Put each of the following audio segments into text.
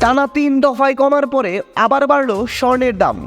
টানা 3 দফায় কমার পরে আবার বাড়ল স্বর্ণের দাম।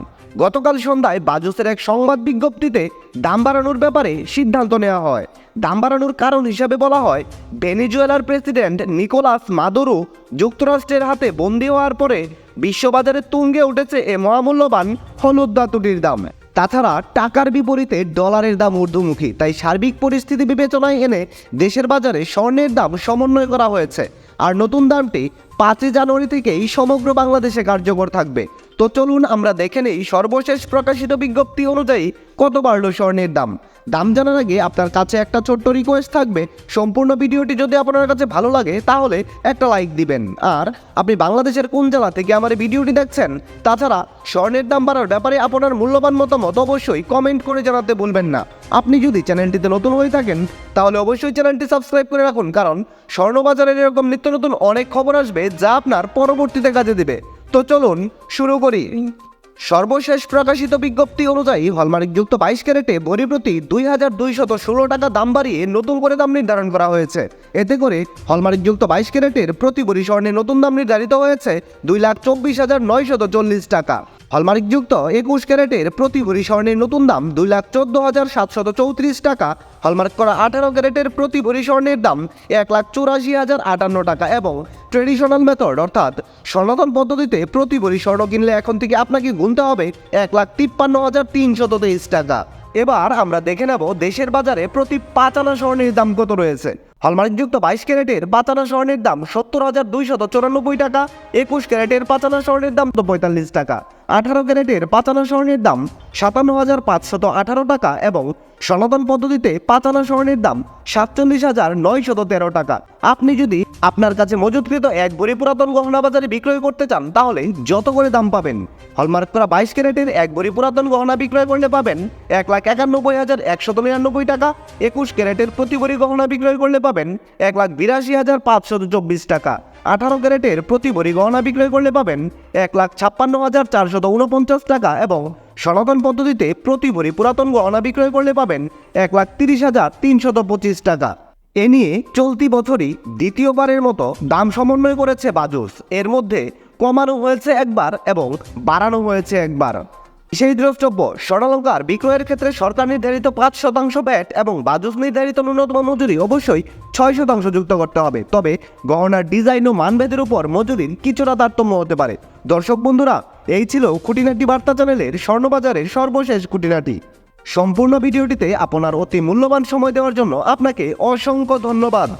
গতকাল সন্ধ্যায় বাজুসের এক সংবাদ বিজ্ঞপ্তিতে দাম বাড়ানোর ব্যাপারে সিদ্ধান্ত নেওয়া হয়। দাম বাড়ানোর কারণ হিসাবে বলা হয়, ভেনেজুয়েলার প্রেসিডেন্ট নিকোলাস মাদুরো যুক্তরাষ্ট্রের হাতে বন্দী হওয়ার পরে বিশ্ববাজারে তুঙ্গে উঠেছে এ মহামূল্যবান হলুদ ধাতুটির দাম। তাছাড়া টাকার বিপরীতে ডলারের দাম ঊর্ধ্বমুখী, তাই সার্বিক পরিস্থিতি বিবেচনায় এনে দেশের বাজারে স্বর্ণের দাম সমন্বয় করা হয়েছে। আর নতুন দামটি 5 জানুয়ারি থেকেই সমগ্র বাংলাদেশে কার্যকর থাকবে। তো চলুন আমরা দেখে নেই সর্বশেষ প্রকাশিত বিজ্ঞপ্তি অনুযায়ী কত বাড়ল স্বর্ণের দাম। দাম জানার আগে আপনার কাছে একটা ছোট্ট রিকোয়েস্ট থাকবে, সম্পূর্ণ ভিডিওটি যদি আপনার কাছে ভালো লাগে তাহলে একটা লাইক দিবেন। আর আপনি বাংলাদেশের কোন জেলা থেকে আমার এই ভিডিওটি দেখছেন, তাছাড়া স্বর্ণের দাম বাড়ার ব্যাপারে আপনার মূল্যবান মতামত অবশ্যই কমেন্ট করে জানাতে ভুলবেন না। আপনি যদি চ্যানেলটিতে নতুন হয়ে থাকেন তাহলে অবশ্যই চ্যানেলটি সাবস্ক্রাইব করে রাখুন, কারণ স্বর্ণবাজারের এরকম নিত্য নতুন অনেক খবর আসবে যা আপনার পরবর্তীতে কাজে দেবে। তো চলুন শুরু করি। সর্বশেষ প্রকাশিত বিজ্ঞপ্তি অনুযায়ী হলমার্কযুক্ত 22 ক্যারেটে ভরি প্রতি 2216 টাকা দাম বাড়িয়ে নতুন করে দাম নির্ধারণ করা হয়েছে। এতে করে হলমার্কযুক্ত 22 ক্যারেটের প্রতি ভরি স্বর্ণের নতুন দাম নির্ধারিত হয়েছে 2,24,940 টাকা। হলমার্কযুক্ত 21 ক্যারেটের প্রতি ভরি স্বর্ণের নতুন দাম 2,14,734 টাকা। হলমার্ক করা 18 ক্যারেটের প্রতি ভরি স্বর্ণের দাম 1,84,058 টাকা। এবং ট্রেডিশনাল মেথড অর্থাৎ সনাতন পদ্ধতিতে প্রতি ভরি স্বর্ণ কিনলে এখন থেকে আপনাকে গুনতে হবে 1,53,323 টাকা। এবার আমরা দেখে নেব দেশের বাজারে প্রতি 5 আনা স্বর্ণের দাম কত রয়েছে। হলমার্কযুক্ত 22 ক্যারেটের 5 আনা স্বর্ণের দাম 70,294 টাকা। 21 ক্যারেটের 5 আনা স্বর্ণের দাম 45 টাকা। 18 ক্যারেটের 5 আনা স্বর্ণের দাম 57,518 টাকা। এবং সনাতন পদ্ধতিতে 5 আনা স্বর্ণের দাম 47,913 টাকা। আপনি যদি আপনার কাছে মজুতকৃত এক ভরি পুরাতন গহনা বাজারে বিক্রয় করতে চান তাহলে যত করে দাম পাবেন। হলমার্ক করা 22 ক্যারেটের এক ভরি পুরাতন গহনা বিক্রয় করলে পাবেন 1,91,199 টাকা। 21 ক্যারেটের প্রতি ভরি গহনা বিক্রয় করলে পাবেন 1,82,524 টাকা। 18 ক্যারেটের প্রতি ভরি গহনা বিক্রয় করলে পাবেন 1,56,449 টাকা। এবং সনাতন পদ্ধতিতে প্রতি ভরি পুরাতন গহনা বিক্রয় করলে পাবেন 1,30,325 টাকা। এ নিয়ে চলতি বছরই দ্বিতীয়বারের মতো দাম সমন্বয় করেছে বাজুস। এর মধ্যে কমানো হয়েছে একবার এবং বাড়ানো হয়েছে একবার। সেই দ্রষ্টব্য, স্বর্ণালঙ্কার বিক্রয়ের ক্ষেত্রে সরকার নির্ধারিত 5% ভ্যাট এবং বাজুস নির্ধারিত ন্যূনতম মজুরি অবশ্যই 6% যুক্ত করতে হবে। তবে গহনার ডিজাইন ও মানভেদের উপর মজুরির কিছুটা তারতম্য হতে পারে। দর্শক বন্ধুরা, এই ছিল খুঁটিনাটি বার্তা চ্যানেলের স্বর্ণবাজারের সর্বশেষ খুঁটিনাটি। সম্পূর্ণ ভিডিওটিতে আপনার অতি মূল্যবান সময় দেওয়ার জন্য আপনাকে অসংখ্য ধন্যবাদ।